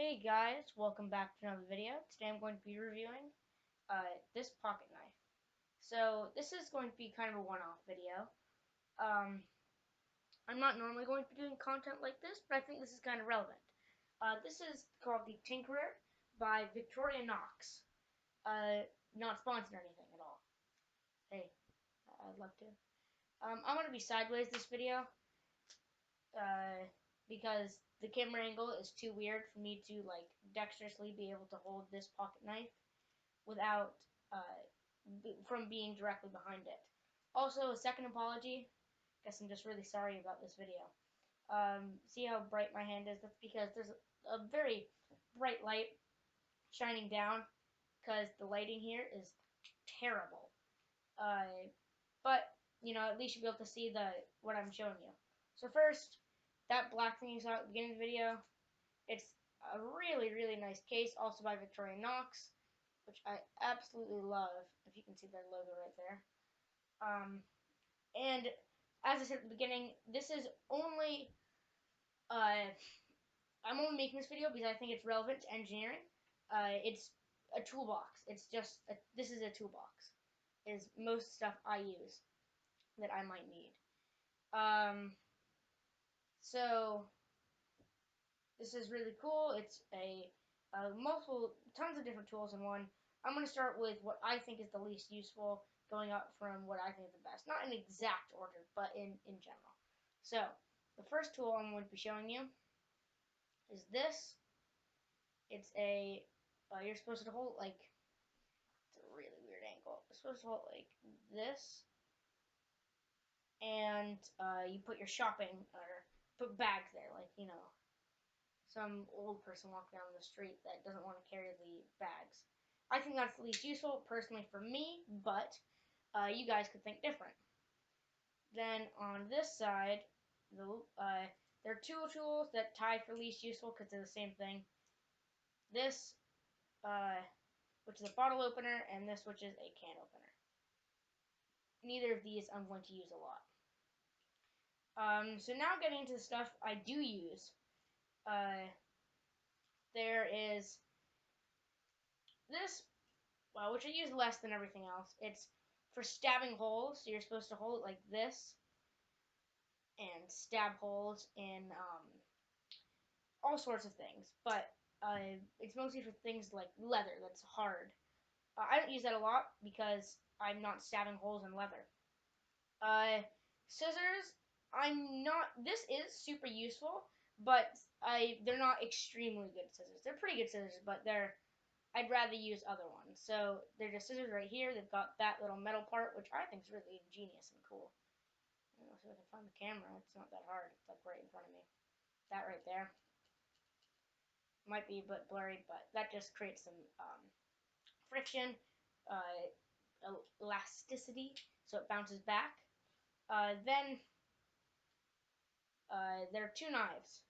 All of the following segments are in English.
Hey guys, welcome back to another video. Today I'm going to be reviewing this pocket knife. So this is going to be kind of a one-off video. Um, I'm not normally going to be doing content like this, but I think this is kind of relevant. This is called the Tinkerer by Victorinox. Not sponsored or anything at all. Hey, I'd love to. I'm going to be sideways this video. Because the camera angle is too weird for me to like dexterously be able to hold this pocket knife without from being directly behind it. Also, a second apology. Guess I'm just really sorry about this video. See how bright my hand is? That's because there's a very bright light shining down because the lighting here is terrible. But you know, at least you'll be able to see what I'm showing you. So first, that black thing you saw at the beginning of the video, it's a really, really nice case, also by Victorinox, which I absolutely love. If you can see their logo right there. And as I said at the beginning, this is only, I'm only making this video because I think it's relevant to engineering. It's a toolbox. It's just, this is a toolbox, is most stuff I use that I might need. So this is really cool. It's tons of different tools in one. I'm going to start with what I think is the least useful, going up from what I think is the best. Not in exact order, but in general. So the first tool I'm going to be showing you is this. It's you're supposed to hold like, it's a really weird angle. You're supposed to hold like this, and you put your shopping or put bags there, like, you know, some old person walking down the street that doesn't want to carry the bags. I think that's the least useful, personally, for me, but you guys could think different. Then on this side, there are two tools that tie for least useful because they're the same thing. This, which is a bottle opener, and this, which is a can opener. Neither of these I'm going to use a lot. So now getting into the stuff I do use. There is this, well, which I use less than everything else. It's for stabbing holes, so you're supposed to hold it like this and stab holes in all sorts of things. But it's mostly for things like leather that's hard. I don't use that a lot because I'm not stabbing holes in leather. Scissors, I'm not. This is super useful, but they're not extremely good scissors. They're pretty good scissors, but I'd rather use other ones. So they're just scissors right here. They've got that little metal part, which I think is really ingenious and cool. Let's see if I can find the camera. It's not that hard. It's like right in front of me. That right there. Might be a bit blurry, but that just creates some friction, elasticity, so it bounces back. Then there are two knives.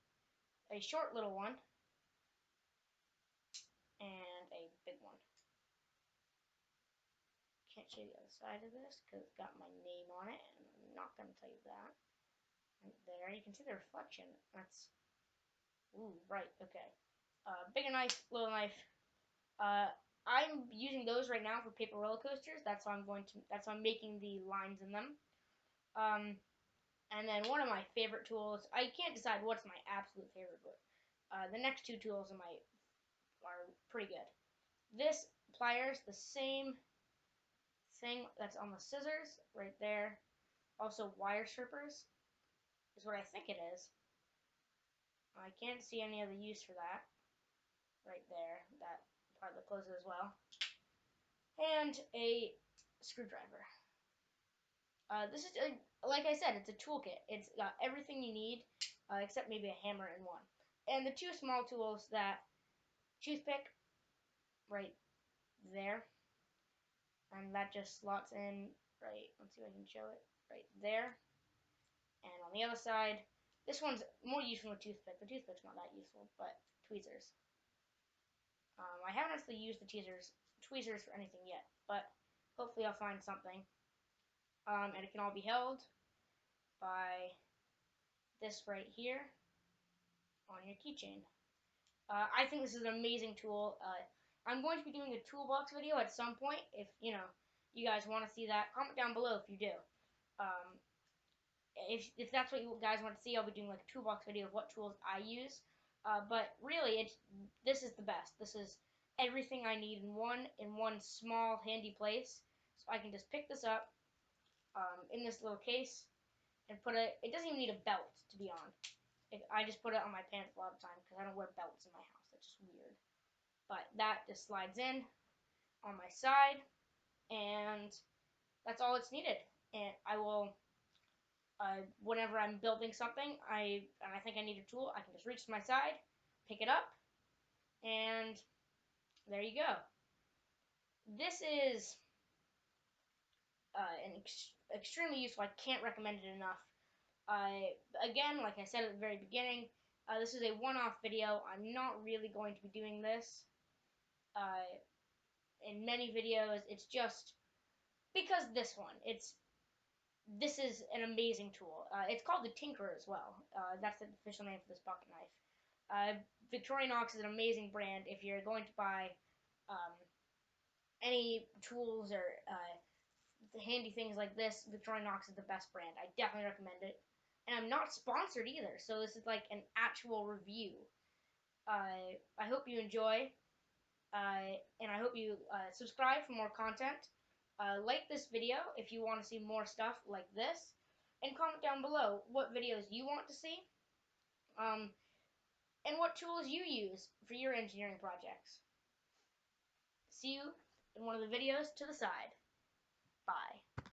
A short little one and a big one. Can't show you the other side of this because it's got my name on it, and I'm not going to tell you that. Right there, you can see the reflection. That's, ooh, right, okay. Bigger knife, little knife. I'm using those right now for paper roller coasters. That's why I'm making the lines in them. And then one of my favorite tools, I can't decide what's my absolute favorite, but the next two tools are pretty good. This pliers, the same thing that's on the scissors right there. Also wire strippers is what I think it is. I can't see any other use for that right there. That part that closes as well. And a screwdriver. This is, like I said, it's a toolkit. It's got everything you need, except maybe a hammer in one. And the two small tools, that toothpick right there, and that just slots in right, let's see if I can show it, right there. And on the other side, this one's more useful than a toothpick. The toothpick's not that useful, but tweezers. I haven't actually used the tweezers for anything yet, but hopefully I'll find something. And it can all be held by this right here on your keychain. I think this is an amazing tool. I'm going to be doing a toolbox video at some point. If you guys want to see that, comment down below if you do. Um, if that's what you guys want to see, I'll be doing like a toolbox video of what tools I use. But really, this is the best. This is everything I need in one small handy place. So I can just pick this up in this little case and put it. It doesn't even need a belt, to be honest. I just put it on my pants a lot of the time because I don't wear belts in my house. That's just weird. But that just slides in on my side, and that's all it's needed. And I will, whenever I'm building something, and I think I need a tool, I can just reach to my side, pick it up, and there you go. This is extremely useful. I can't recommend it enough. Again, like I said at the very beginning, this is a one-off video. I'm not really going to be doing this in many videos. It's just because this is an amazing tool. It's called the Tinkerer as well. That's the official name for this pocket knife. Victorinox is an amazing brand. If you're going to buy any tools or handy things like this, Victorinox is the best brand. I definitely recommend it. And I'm not sponsored either, so this is like an actual review. I hope you enjoy, and I hope you subscribe for more content. Like this video if you want to see more stuff like this, and comment down below what videos you want to see, and what tools you use for your engineering projects. See you in one of the videos to the side. Bye.